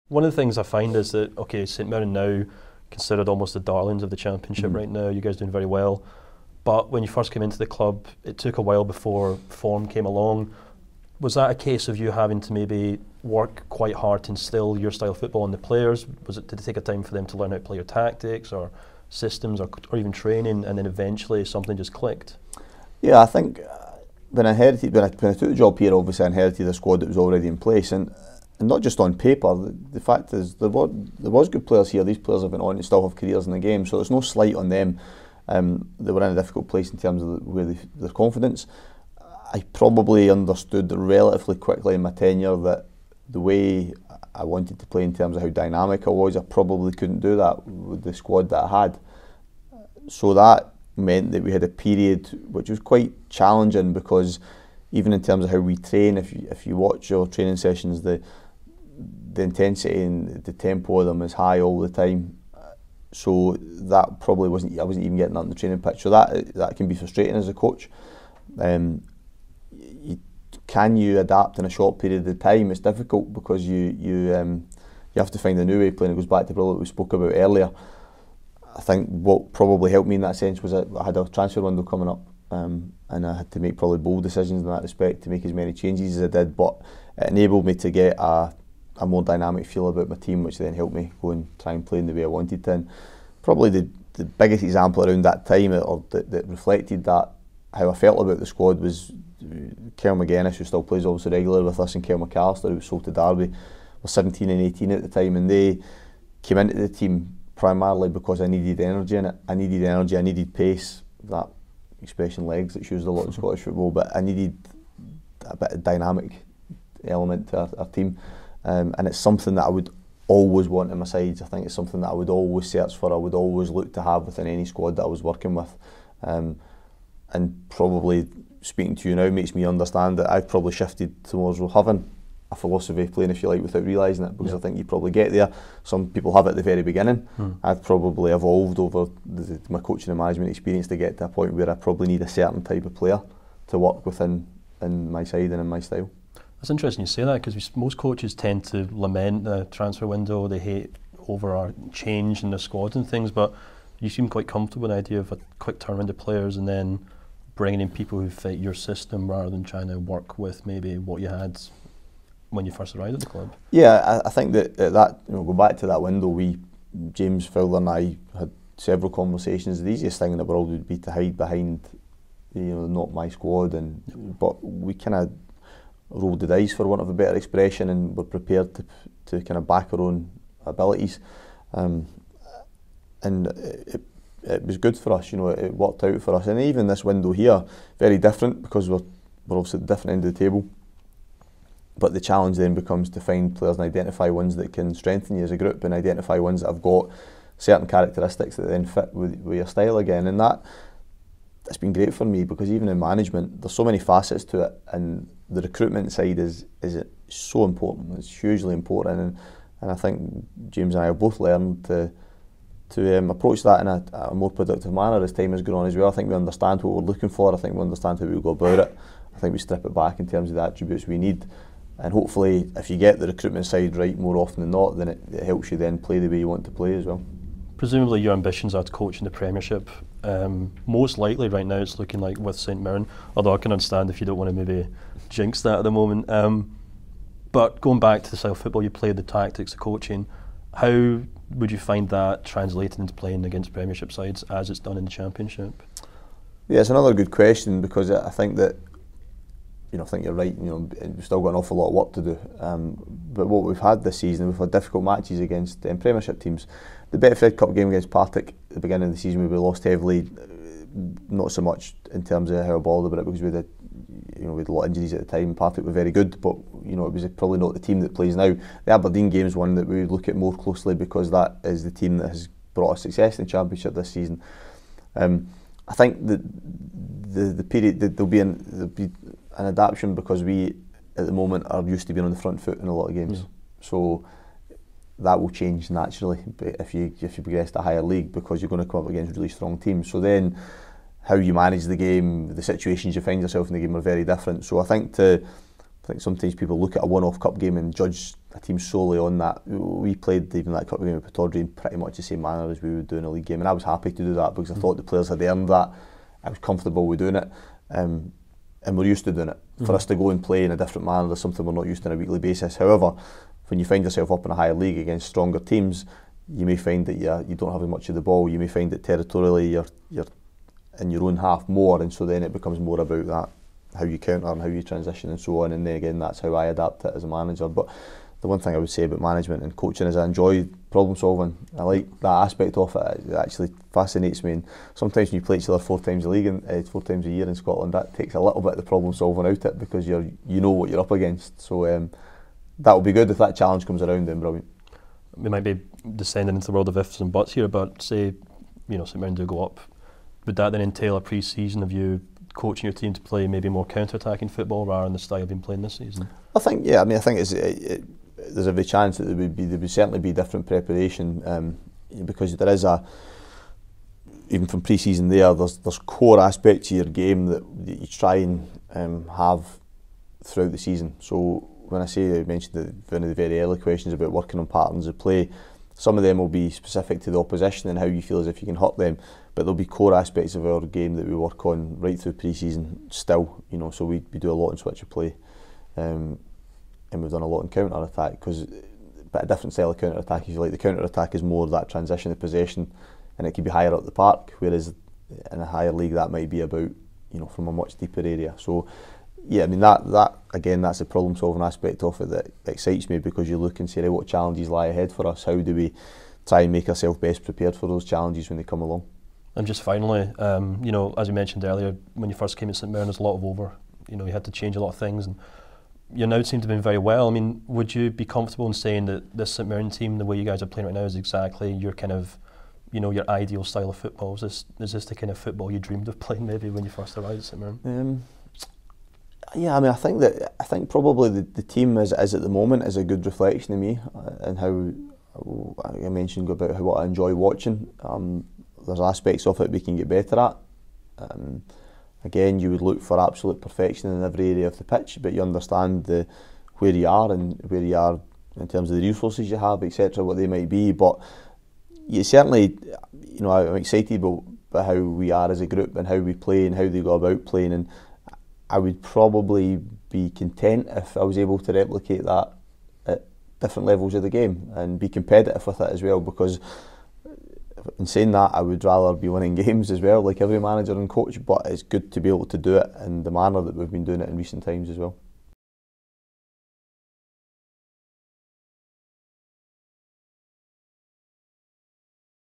One of the things I find is that, okay, St Mirren now considered almost the darlings of the Championship right now. You guys doing very well. But when you first came into the club, it took a while before form came along. Was that a case of you having to maybe work quite hard to instill your style of football on the players? Did it take a time for them to learn how to play your tactics or systems or even training, and then eventually something just clicked? Yeah, I think when I took the job here, obviously I inherited a squad that was already in place, and not just on paper. The fact is there was good players here. These players have been on and still have careers in the game, so there's no slight on them. They were in a difficult place in terms of their confidence. I probably understood relatively quickly in my tenure that the way I wanted to play in terms of how dynamic I was, I probably couldn't do that with the squad that I had. So that meant that we had a period which was quite challenging, because even in terms of how we train, if you watch your training sessions, the intensity and the tempo of them is high all the time. So that probably I wasn't even getting that on the training pitch. So that can be frustrating as a coach. Can you adapt in a short period of time? It's difficult, because you have to find a new way of playing. It goes back to what we spoke about earlier. I think what probably helped me in that sense was that I had a transfer window coming up, and I had to make probably bold decisions in that respect to make as many changes as I did, but it enabled me to get a more dynamic feel about my team, which then helped me go and try and play in the way I wanted to. And probably the biggest example around that time that reflected that, how I felt about the squad, was Kel McGuinness, who still plays obviously regularly with us, and Kel McAllister, who was sold to Derby, were 17 and 18 at the time, and they came into the team primarily because I needed energy in it. I needed pace, that expression legs that's used a lot in Scottish football, but I needed a bit of dynamic element to our team, and it's something that I would always want in my sides. I think it's something that I would always search for, I would always look to have within any squad that I was working with, and probably speaking to you now makes me understand that I've probably shifted towards having a philosophy of playing, if you like, without realising it, because I think you probably get there. Some people have it at the very beginning. I've probably evolved over my coaching and management experience to get to a point where I probably need a certain type of player to work within in my side and in my style. It's interesting you say that, because most coaches tend to lament the transfer window. They hate over change in the squad and things, but you seem quite comfortable with the idea of a quick turnaround of players and then bringing in people who fit your system rather than trying to work with maybe what you had when you first arrived at the club. Yeah, I think that go back to that window, James Fowler and I had several conversations. The easiest thing in the world would be to hide behind, not my squad, but we kind of rolled the dice, for want of a better expression, and were prepared to kind of back our own abilities, and it was good for us. It worked out for us, and even this window here, very different, because we're obviously at the different end of the table. But the challenge then becomes to find players and identify ones that can strengthen you as a group, and identify ones that have got certain characteristics that then fit with your style again. And that's been great for me, because even in management, there's so many facets to it, and the recruitment side is so important. It's hugely important, and I think James and I have both learned to approach that in a more productive manner as time has gone on as well. I think we understand what we're looking for. I think we understand how we go about it. I think we strip it back in terms of the attributes we need. And hopefully, if you get the recruitment side right more often than not, then it helps you then play the way you want to play as well. Presumably your ambitions are to coach in the Premiership. Most likely right now it's looking like with St Mirren, although I can understand if you don't want to maybe jinx that at the moment. But going back to the style of football you played, the tactics, the coaching, how would you find that translating into playing against Premiership sides as it's done in the Championship? Yeah, it's another good question, because I think that I think you're right. We've still got an awful lot of work to do. But what we've had this season, we've had difficult matches against Premiership teams. The Betfred Cup game against Partick at the beginning of the season, we lost heavily. Not so much in terms of how I balled about it, because we had a lot of injuries at the time. Partick were very good, but it was probably not the team that plays now. The Aberdeen game is one that we look at more closely, because that is the team that has brought us success in the Championship this season. I think that the period there'll be an adaptation, because we at the moment are used to being on the front foot in a lot of games. So that will change naturally if you progress to a higher league, because you're going to come up against really strong teams. So then how you manage the game, the situations you find yourself in the game are very different. So I think to think sometimes people look at a one-off cup game and judge a team solely on that. We played even that cup game with Pittodrie in pretty much the same manner as we would do in a league game, and I was happy to do that because I thought the players had earned that. I was comfortable with doing it, and we're used to doing it. For us to go and play in a different manner, there's something we're not used to on a weekly basis. However, when you find yourself up in a higher league against stronger teams, you may find that you don't have as much of the ball. You may find that territorially you're in your own half more, and so then it becomes more about that, how you counter and how you transition and so on. And then again, that's how I adapt it as a manager. But the one thing I would say about management and coaching is I enjoy problem solving. I like that aspect of it. It actually fascinates me. And sometimes when you play each other 4 times a league and 4 times a year in Scotland, that takes a little bit of the problem solving out it because you know what you're up against. So that will be good if that challenge comes around. Then brilliant. We might be descending into the world of ifs and buts here, but say St Mirren do go up, would that then entail a pre-season of you coaching your team to play maybe more counter-attacking football rather than the style you've been playing this season? I think there's every chance that there would certainly be different preparation because there is even from pre-season there's core aspects of your game that you try and have throughout the season. So when I mentioned one of the very early questions about working on patterns of play, some of them will be specific to the opposition and how you feel as if you can hurt them, but there'll be core aspects of our game that we work on right through pre-season still, so we do a lot in switch of play, and we've done a lot in counter-attack, but a different style of counter-attack, if you like. The counter-attack is more that transition of possession, and it can be higher up the park, whereas in a higher league that might be about from a much deeper area. So yeah, that again, that's the problem solving aspect of it that excites me, because you look and say, right, what challenges lie ahead for us? How do we try and make ourselves best prepared for those challenges when they come along? And just finally, as you mentioned earlier, when you first came to St Mirren, there's a lot of you had to change a lot of things, and you now seem to have been very well. I mean, would you be comfortable in saying that this St Mirren team, the way you guys are playing right now, is exactly your kind of, your ideal style of football? Is this the kind of football you dreamed of playing maybe when you first arrived at St Mirren? Yeah, I think probably the team as at the moment is a good reflection of me and how I mentioned about what I enjoy watching. There's aspects of it we can get better at. Again, you would look for absolute perfection in every area of the pitch, but you understand where you are and where you are in terms of the resources you have, etc., what they might be. But you certainly, I'm excited about how we are as a group and how we play and how they go about playing, and I would probably be content if I was able to replicate that at different levels of the game and be competitive with it as well, because in saying that, I would rather be winning games as well, like every manager and coach, but it's good to be able to do it in the manner that we've been doing it in recent times as well.